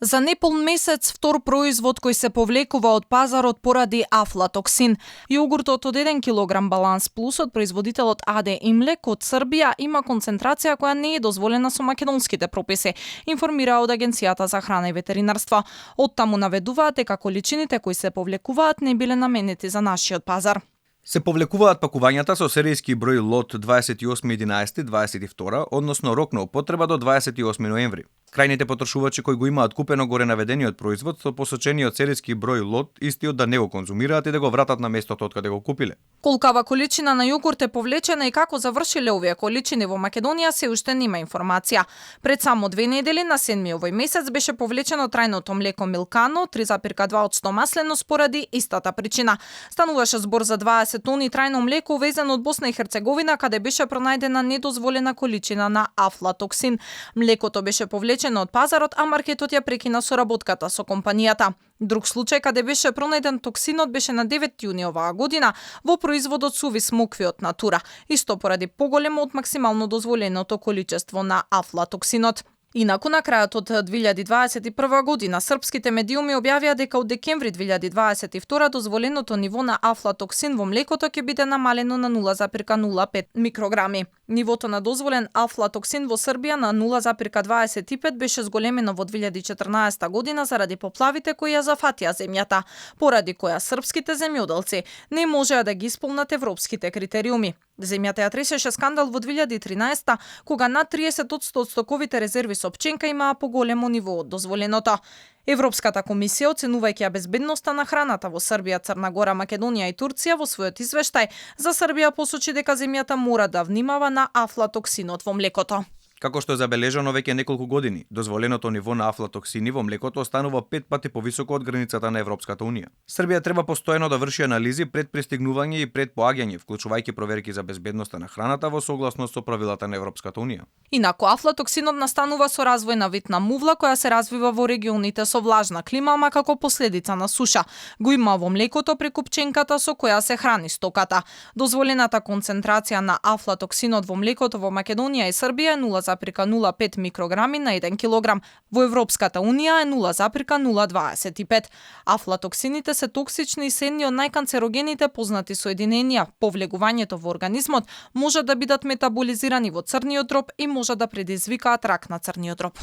За неполн месец втор производ кој се повлекува од пазарот поради афлатоксин. Јогуртот од 1 килограм Баланс Плюс од производителот АД Имлек од Србија има концентрација која не е дозволена со македонските прописи, информира од Агенцијата за храна и ветеринарство. Оттаму наведуваат дека количините кои се повлекуваат не биле наменети за нашиот пазар. Се повлекуваат пакувањата со серијски број лот 28.11.22, односно рок на употреба до 28 ноември. Крајните потрошувачи кои го имаат купено горе наведениот производ со посочениот серијски број лот, истиот да не го конзумираат и да го вратат на местото од каде го купиле. Колкава количина на јогурт е повлечена и како завршиле овие количини во Македонија се уште нема информација. Пред само 2 недели на 7 овој месец беше повлечено трајното млеко Милкано 3,2% маслено споради истата причина. Стануваше збор за 20 тони трајно млеко увезено од Босна и Херцеговина, каде беше пронајдена недозволена количина на афлатоксин. Млекото беше повлечено од пазарот, а маркетот ја прекина соработката со компанијата. Друг случај каде беше пронајден токсинот беше на 9 јуни оваа година во производот суви смокви од Натура, исто поради поголемо од максимално дозволеното количество на афлатоксинот. Инаку на крајот од 2021 година српските медиуми објавија дека од декември 2022 дозволеното ниво на афлатоксин во млекото ќе биде намалено на 0,05 микрограми. Нивото на дозволен афлатоксин во Србија на 0,25 беше зголемено во 2014 година заради поплавите кои ја зафатија земјата, поради која српските земјоделци не можеа да ги исполнат европските критериуми. Земјата ја тресеше скандал во 2013 кога над 30% од стоковите резерви со пченка имаа поголемо ниво од дозволеното. Европската комисија, оценувајќи ја безбедноста на храната во Србија, Црна Гора, Македонија и Турција во својот извештај за Србија посочи дека земјата мора да внимава на афлатоксинот во млекото. Како што е забележано веќе неколку години, дозволеното ниво на афлатоксини во млекото останува 5 пати повисоко од границата на Европската унија. Србија треба постојано да врши анализи пред пристигнување и пред поаѓање, вклучувајќи проверки за безбедноста на храната во согласност со правилата на Европската унија. Инаку афлатоксинот настанува со развој на вид на мувла која се развива во регионите со влажна клима, ама како последица на суша. Го има во млекото преку пченката со која се храни стоката. Дозволената концентрација на афлатоксинот во млекото во Македонија и Србија е 0,05 микрограми на 1 килограм. Во Европската унија е 0,025. Афлатоксините се токсични и се едни од најканцерогените познати соединенија. Повлегувањето во организмот може да бидат метаболизирани во црниот дроб и може да предизвикаат рак на црниот дроб.